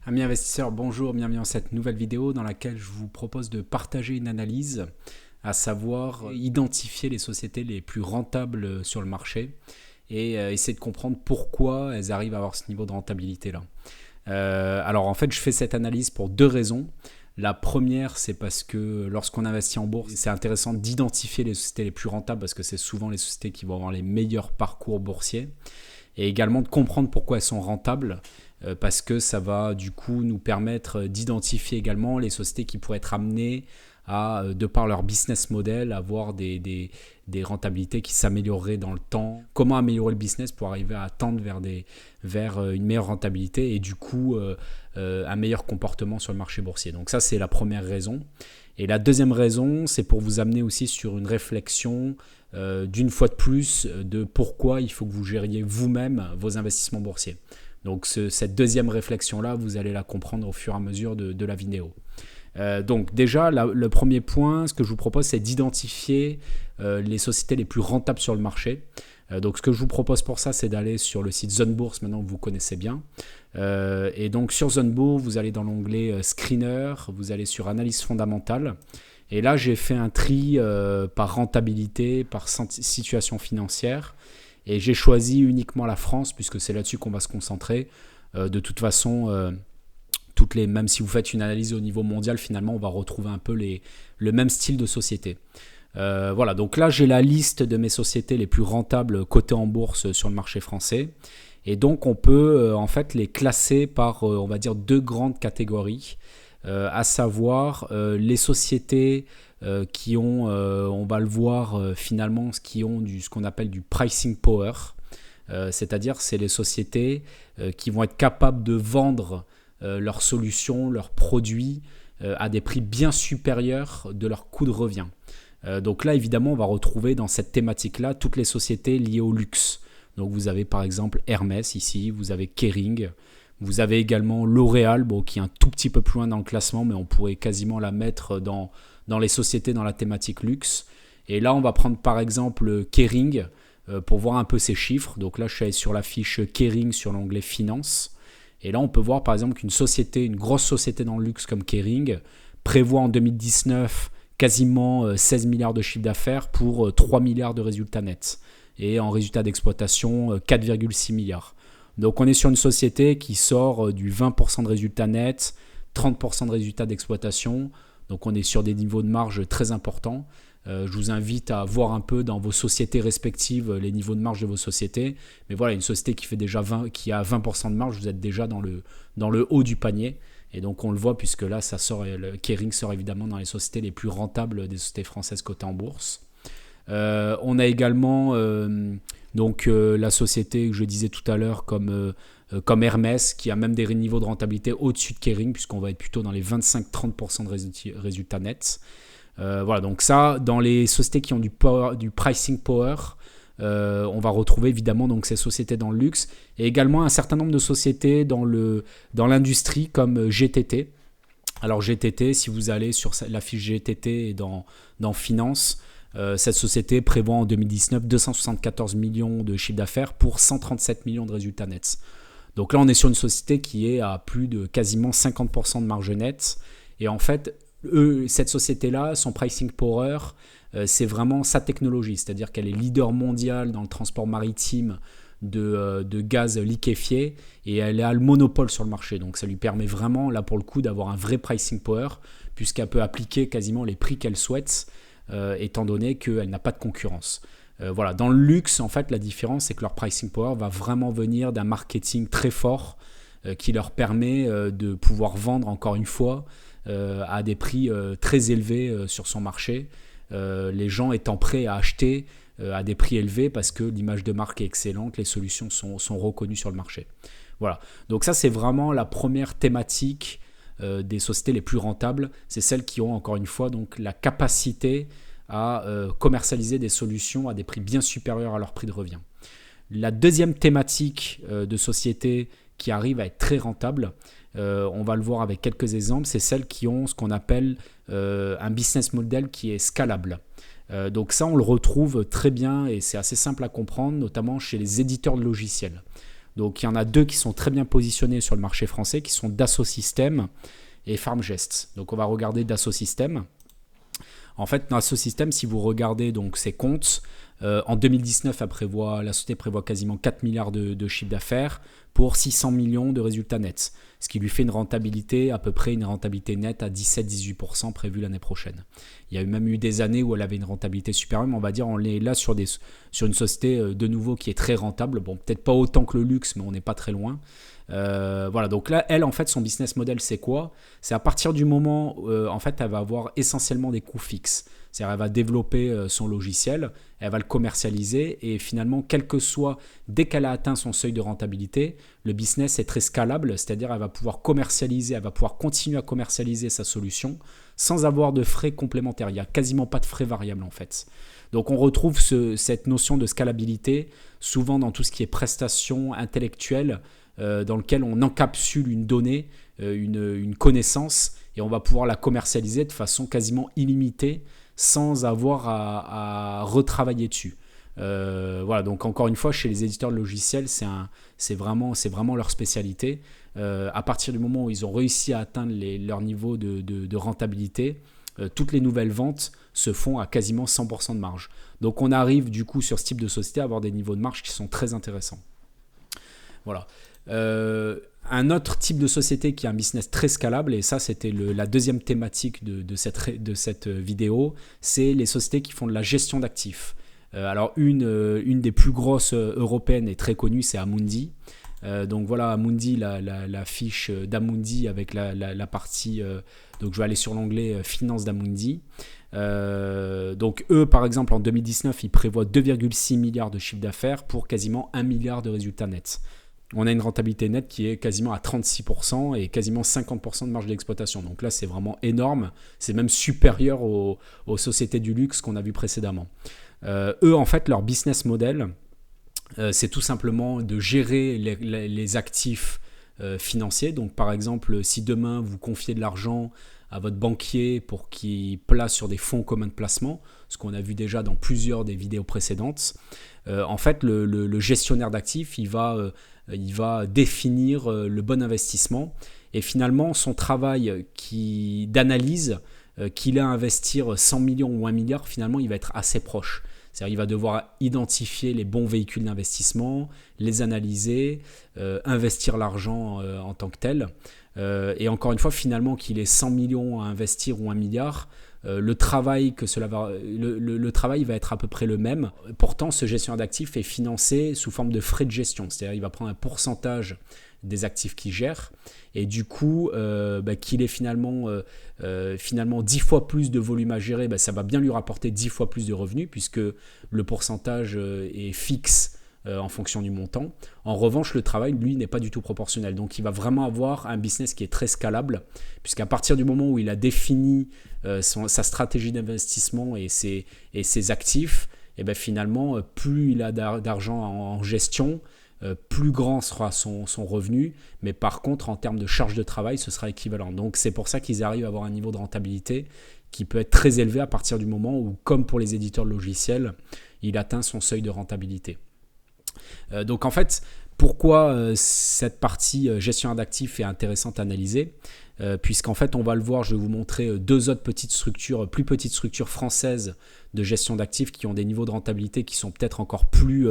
Amis investisseurs, bonjour, bienvenue dans cette nouvelle vidéo dans laquelle je vous propose de partager une analyse, à savoir identifier les sociétés les plus rentables sur le marché et essayer de comprendre pourquoi elles arrivent à avoir ce niveau de rentabilité-là. Alors en fait, je fais cette analyse pour deux raisons. La première, c'est parce que lorsqu'on investit en bourse, c'est intéressant d'identifier les sociétés les plus rentables parce que c'est souvent les sociétés qui vont avoir les meilleurs parcours boursiers et également de comprendre pourquoi elles sont rentables parce que ça va du coup nous permettre d'identifier également les sociétés qui pourraient être amenées à, de par leur business model, avoir des rentabilités qui s'amélioreraient dans le temps. Comment améliorer le business pour arriver à tendre vers une meilleure rentabilité et du coup un meilleur comportement sur le marché boursier. Donc ça, c'est la première raison. Et la deuxième raison, c'est pour vous amener aussi sur une réflexion d'une fois de plus de pourquoi il faut que vous gériez vous-même vos investissements boursiers. Donc cette deuxième réflexion-là, vous allez la comprendre au fur et à mesure de la vidéo. Donc déjà, le premier point, ce que je vous propose, c'est d'identifier les sociétés les plus rentables sur le marché. Donc ce que je vous propose pour ça, c'est d'aller sur le site Zone Bourse, maintenant que vous connaissez bien. Et donc sur Zone Bourse, vous allez dans l'onglet Screener, vous allez sur Analyse fondamentale. Et là, j'ai fait un tri par rentabilité, par situation financière. Et j'ai choisi uniquement la France, puisque c'est là-dessus qu'on va se concentrer. De toute façon, même si vous faites une analyse au niveau mondial, finalement, on va retrouver un peu le même style de société. Voilà, donc là, j'ai la liste de mes sociétés les plus rentables cotées en bourse sur le marché français. Et donc, on peut en fait les classer par, on va dire, deux grandes catégories, à savoir les sociétés qui ont, on va le voir finalement, ce qu'on appelle du pricing power. C'est-à-dire, c'est les sociétés qui vont être capables de vendre leurs solutions, leurs produits à des prix bien supérieurs de leur coût de revient. Donc là, évidemment, on va retrouver dans cette thématique-là toutes les sociétés liées au luxe. Donc vous avez par exemple Hermès ici, vous avez Kering, vous avez également L'Oréal, qui est un tout petit peu plus loin dans le classement, mais on pourrait quasiment la mettre dans les sociétés dans la thématique luxe. Et là, on va prendre par exemple Kering pour voir un peu ses chiffres. Donc là, je suis allé sur la fiche Kering sur l'onglet Finance. Et là, on peut voir par exemple qu'une société, une grosse société dans le luxe comme Kering, prévoit en 2019 quasiment 16 milliards de chiffre d'affaires pour 3 milliards de résultats nets. Et en résultat d'exploitation, 4,6 milliards. Donc on est sur une société qui sort du 20% de résultats nets, 30% de résultats d'exploitation. Donc on est sur des niveaux de marge très importants. Je vous invite à voir un peu dans vos sociétés respectives les niveaux de marge de vos sociétés. Mais voilà, une société qui fait déjà qui a 20% de marge, vous êtes déjà dans le haut du panier. Et donc on le voit puisque là, Kering sort évidemment dans les sociétés les plus rentables des sociétés françaises cotées en bourse. On a également la société que je disais tout à l'heure comme Hermès, qui a même des niveaux de rentabilité au-dessus de Kering, puisqu'on va être plutôt dans les 25-30% de résultats nets. Voilà, donc ça, dans les sociétés qui ont du pricing power, on va retrouver évidemment donc ces sociétés dans le luxe et également un certain nombre de sociétés dans l'industrie comme GTT. Alors GTT, si vous allez sur la fiche GTT et dans Finance, cette société prévoit en 2019 274 millions de chiffre d'affaires pour 137 millions de résultats nets. Donc là, on est sur une société qui est à plus de quasiment 50% de marge nette. Et en fait, cette société-là, son pricing power, c'est vraiment sa technologie. C'est-à-dire qu'elle est leader mondial dans le transport maritime de gaz liquéfié et elle a le monopole sur le marché. Donc ça lui permet vraiment, là pour le coup, d'avoir un vrai pricing power puisqu'elle peut appliquer quasiment les prix qu'elle souhaite étant donné qu'elle n'a pas de concurrence. Voilà. Dans le luxe, en fait, la différence, c'est que leur pricing power va vraiment venir d'un marketing très fort qui leur permet de pouvoir vendre, encore une fois, à des prix très élevés sur son marché. Les gens étant prêts à acheter à des prix élevés parce que l'image de marque est excellente, les solutions sont reconnues sur le marché. Voilà. Donc ça, c'est vraiment la première thématique des sociétés les plus rentables. C'est celles qui ont, encore une fois, donc, la capacité à commercialiser des solutions à des prix bien supérieurs à leur prix de revient. La deuxième thématique de société qui arrive à être très rentable, on va le voir avec quelques exemples, c'est celles qui ont ce qu'on appelle un business model qui est scalable. Donc ça, on le retrouve très bien et c'est assez simple à comprendre, notamment chez les éditeurs de logiciels. Donc il y en a deux qui sont très bien positionnés sur le marché français, qui sont Dassault Systèmes et FarmGest. Donc on va regarder Dassault Systèmes. En fait, Dassault Systèmes, si vous regardez donc ses comptes, en 2019, la société prévoit quasiment 4 milliards de chiffre d'affaires pour 600 millions de résultats nets, ce qui lui fait une rentabilité, à peu près une rentabilité nette à 17-18% prévue l'année prochaine. Il y a même eu des années où elle avait une rentabilité supérieure, mais on va dire on est là sur une société de nouveau qui est très rentable. Bon, peut-être pas autant que le luxe, mais on n'est pas très loin. Voilà, donc là, elle, en fait, son business model, c'est quoi? C'est à partir du moment où, en fait, elle va avoir essentiellement des coûts fixes. C'est-à-dire, elle va développer son logiciel, elle va le commercialiser et finalement, dès qu'elle a atteint son seuil de rentabilité, le business est très scalable, c'est-à-dire elle va pouvoir continuer à commercialiser sa solution sans avoir de frais complémentaires. Il n'y a quasiment pas de frais variables en fait. Donc on retrouve cette notion de scalabilité souvent dans tout ce qui est prestations intellectuelles, dans lequel on encapsule une donnée, une connaissance, et on va pouvoir la commercialiser de façon quasiment illimitée sans avoir à retravailler dessus. Voilà, donc encore une fois, chez les éditeurs de logiciels, c'est vraiment leur spécialité. À partir du moment où ils ont réussi à atteindre leur niveau de rentabilité, toutes les nouvelles ventes se font à quasiment 100% de marge. Donc on arrive du coup sur ce type de société à avoir des niveaux de marge qui sont très intéressants. Voilà. Un autre type de société qui a un business très scalable, et ça c'était la deuxième thématique de cette vidéo, c'est les sociétés qui font de la gestion d'actifs. Alors une des plus grosses européennes et très connues, c'est Amundi. Donc voilà, Amundi, la fiche d'Amundi avec la partie, donc je vais aller sur l'onglet finance d'Amundi. Donc eux, par exemple, en 2019, ils prévoient 2,6 milliards de chiffre d'affaires pour quasiment 1 milliard de résultats nets. On a une rentabilité nette qui est quasiment à 36% et quasiment 50% de marge d'exploitation. Donc là, c'est vraiment énorme. C'est même supérieur aux sociétés du luxe qu'on a vu précédemment. Eux, en fait, leur business model, c'est tout simplement de gérer les actifs financiers. Donc par exemple, si demain vous confiez de l'argent à votre banquier pour qu'il place sur des fonds communs de placement, ce qu'on a vu déjà dans plusieurs des vidéos précédentes, en fait le gestionnaire d'actifs, il va définir le bon investissement et finalement son travail d'analyse qu'il a à investir 100 millions ou 1 milliard, finalement il va être assez proche. C'est-à-dire qu'il va devoir identifier les bons véhicules d'investissement, les analyser, investir l'argent en tant que tel. Et encore une fois, finalement, qu'il ait 100 millions à investir ou 1 milliard, le travail va être à peu près le même. Pourtant, ce gestionnaire d'actifs est financé sous forme de frais de gestion. C'est-à-dire qu'il va prendre un pourcentage des actifs qu'il gère et du coup qu'il ait finalement 10 fois plus de volume à gérer, ça va bien lui rapporter 10 fois plus de revenus puisque le pourcentage est fixe en fonction du montant. En revanche, le travail, lui, n'est pas du tout proportionnel. Donc, il va vraiment avoir un business qui est très scalable puisqu'à partir du moment où il a défini sa stratégie d'investissement et ses actifs, et finalement, plus il a d'argent en gestion, plus grand sera son revenu, mais par contre en termes de charge de travail ce sera équivalent. Donc c'est pour ça qu'ils arrivent à avoir un niveau de rentabilité qui peut être très élevé à partir du moment où, comme pour les éditeurs de logiciels, il atteint son seuil de rentabilité. Donc en fait, pourquoi cette partie gestion d'actifs est intéressante à analyser, puisqu'en fait on va le voir, je vais vous montrer deux autres plus petites structures françaises de gestion d'actifs qui ont des niveaux de rentabilité qui sont peut-être encore plus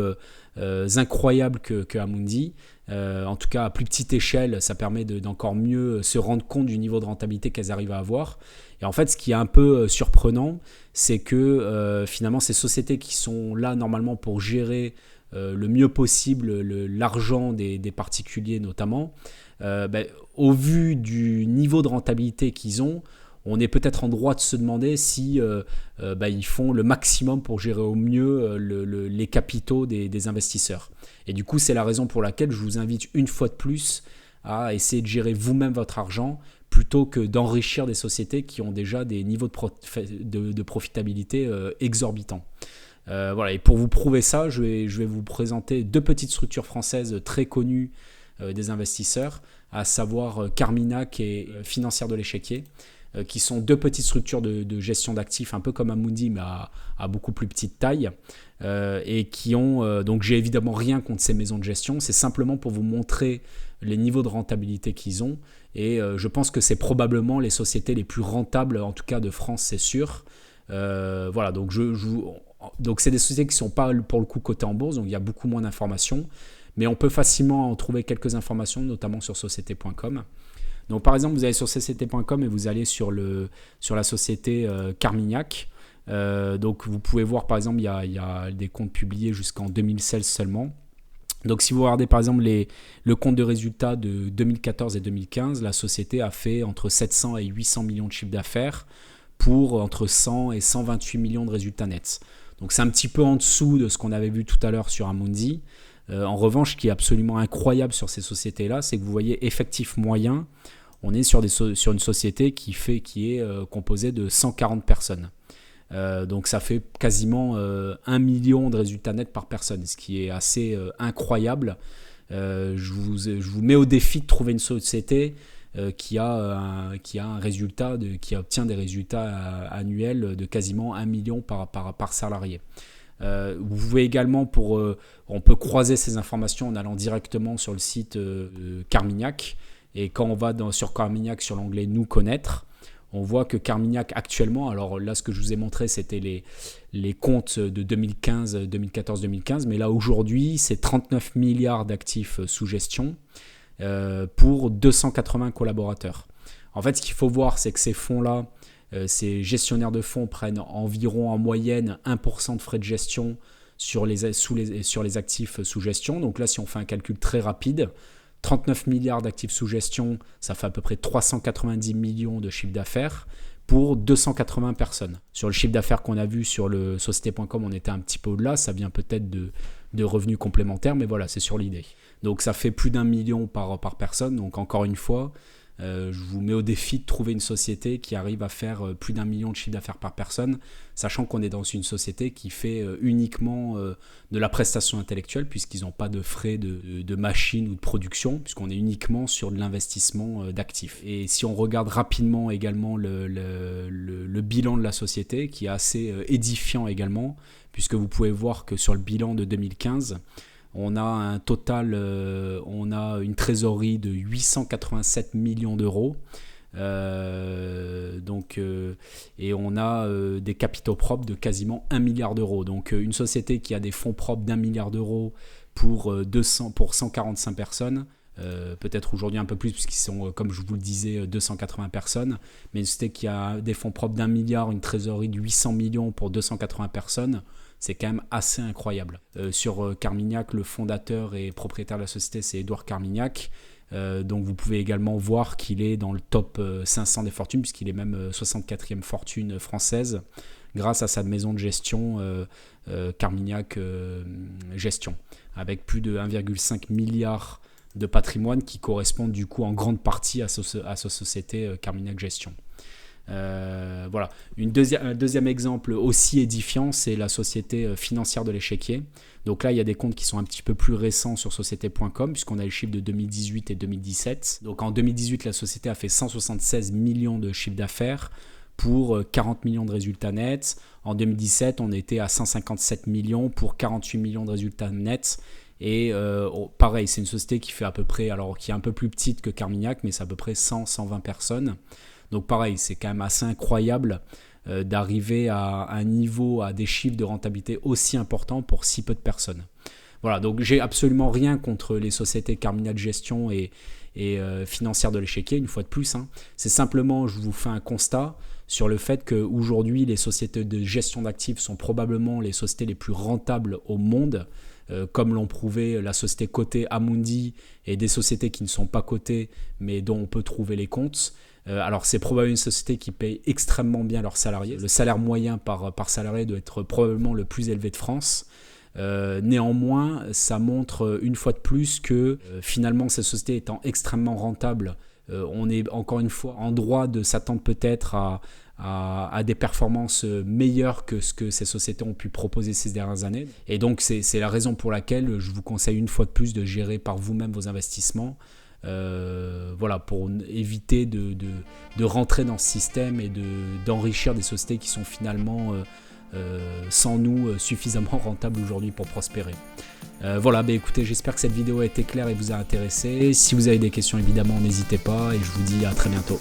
incroyables que Amundi. En tout cas à plus petite échelle, ça permet d'encore mieux se rendre compte du niveau de rentabilité qu'elles arrivent à avoir. Et en fait ce qui est un peu surprenant, c'est que finalement ces sociétés qui sont là normalement pour gérer le mieux possible l'argent des particuliers notamment, au vu du niveau de rentabilité qu'ils ont, on est peut-être en droit de se demander si ils font le maximum pour gérer au mieux les capitaux des investisseurs. Et du coup, c'est la raison pour laquelle je vous invite une fois de plus à essayer de gérer vous-même votre argent plutôt que d'enrichir des sociétés qui ont déjà des niveaux de profitabilité exorbitants. Voilà. Et pour vous prouver ça, je vais vous présenter deux petites structures françaises très connues des investisseurs, à savoir Carmina qui est financière de l'échiquier. qui sont deux petites structures de gestion d'actifs, un peu comme Amundi, mais à beaucoup plus petite taille, et qui ont... donc j'ai évidemment rien contre ces maisons de gestion, c'est simplement pour vous montrer les niveaux de rentabilité qu'ils ont, et je pense que c'est probablement les sociétés les plus rentables, en tout cas de France, c'est sûr. Voilà, donc donc c'est des sociétés qui ne sont pas pour le coup cotées en bourse, donc il y a beaucoup moins d'informations, mais on peut facilement en trouver quelques informations, notamment sur société.com. Donc par exemple, vous allez sur société.com et vous allez sur la société Carmignac. Donc vous pouvez voir par exemple, il y a des comptes publiés jusqu'en 2016 seulement. Donc si vous regardez par exemple le compte de résultats de 2014 et 2015, la société a fait entre 700 et 800 millions de chiffre d'affaires pour entre 100 et 128 millions de résultats nets. Donc c'est un petit peu en dessous de ce qu'on avait vu tout à l'heure sur Amundi. En revanche, ce qui est absolument incroyable sur ces sociétés-là, c'est que vous voyez effectif moyen, on est sur une société qui est composée de 140 personnes. Donc ça fait quasiment 1 million de résultats nets par personne, ce qui est assez incroyable. Je vous mets au défi de trouver une société qui obtient des résultats annuels de quasiment 1 million par salarié. Vous pouvez également, on peut croiser ces informations en allant directement sur le site Carmignac, et quand on va sur Carmignac sur l'onglet Nous connaître, on voit que Carmignac actuellement, alors là ce que je vous ai montré c'était les comptes de 2014-2015, mais là aujourd'hui c'est 39 milliards d'actifs sous gestion pour 280 collaborateurs. En fait, ce qu'il faut voir, c'est que ces fonds-là, ces gestionnaires de fonds prennent environ en moyenne 1% de frais de gestion sur les actifs sous gestion. Donc là, si on fait un calcul très rapide, 39 milliards d'actifs sous gestion, ça fait à peu près 390 millions de chiffre d'affaires pour 280 personnes. Sur le chiffre d'affaires qu'on a vu sur le société.com, on était un petit peu au-delà, ça vient peut-être de revenus complémentaires, mais voilà, c'est sur l'idée. Donc ça fait plus d'1 million par personne, donc encore une fois, je vous mets au défi de trouver une société qui arrive à faire plus d'1 million de chiffre d'affaires par personne, sachant qu'on est dans une société qui fait uniquement de la prestation intellectuelle, puisqu'ils n'ont pas de frais de machines ou de production, puisqu'on est uniquement sur de l'investissement d'actifs. Et si on regarde rapidement également le bilan de la société, qui est assez édifiant également, puisque vous pouvez voir que sur le bilan de 2015, on a un total, on a une trésorerie de 887 millions d'euros. Et on a des capitaux propres de quasiment 1 milliard d'euros. Donc une société qui a des fonds propres d'1 milliard d'euros pour 145 personnes, peut-être aujourd'hui un peu plus puisqu'ils sont, comme je vous le disais, 280 personnes, mais une société qui a des fonds propres d'1 milliard, une trésorerie de 800 millions pour 280 personnes, c'est quand même assez incroyable. Sur Carmignac, le fondateur et propriétaire de la société, c'est Édouard Carmignac. Donc vous pouvez également voir qu'il est dans le top 500 des fortunes, puisqu'il est même 64e fortune française, grâce à sa maison de gestion Carmignac Gestion, avec plus de 1,5 milliard de patrimoine qui correspondent du coup en grande partie à sa société Carmignac Gestion. Voilà. Un deuxième exemple aussi édifiant, c'est la société financière de l'échiquier. Donc là, il y a des comptes qui sont un petit peu plus récents sur société.com, puisqu'on a le chiffre de 2018 et 2017. Donc en 2018, la société a fait 176 millions de chiffre d'affaires pour 40 millions de résultats nets. En 2017, on était à 157 millions pour 48 millions de résultats nets. Et pareil, c'est une société qui fait à peu près, alors qui est un peu plus petite que Carmignac, mais c'est à peu près 100-120 personnes. Donc pareil, c'est quand même assez incroyable d'arriver à un niveau, à des chiffres de rentabilité aussi importants pour si peu de personnes. Voilà, donc j'ai absolument rien contre les sociétés Carmignac Gestion et financières de l'échiquier, une fois de plus. C'est simplement, je vous fais un constat sur le fait qu'aujourd'hui, les sociétés de gestion d'actifs sont probablement les sociétés les plus rentables au monde, comme l'ont prouvé la société cotée Amundi et des sociétés qui ne sont pas cotées, mais dont on peut trouver les comptes. Alors c'est probablement une société qui paye extrêmement bien leurs salariés. Le salaire moyen par salarié doit être probablement le plus élevé de France. Néanmoins, ça montre une fois de plus que finalement ces sociétés étant extrêmement rentables, on est encore une fois en droit de s'attendre peut-être à des performances meilleures que ce que ces sociétés ont pu proposer ces dernières années. Et donc c'est la raison pour laquelle je vous conseille une fois de plus de gérer par vous-même vos investissements. voilà, pour éviter de rentrer dans ce système et d'enrichir des sociétés qui sont finalement sans nous suffisamment rentables aujourd'hui pour prospérer. Voilà, écoutez, j'espère que cette vidéo a été claire et vous a intéressé. Si vous avez des questions, évidemment, n'hésitez pas et je vous dis à très bientôt.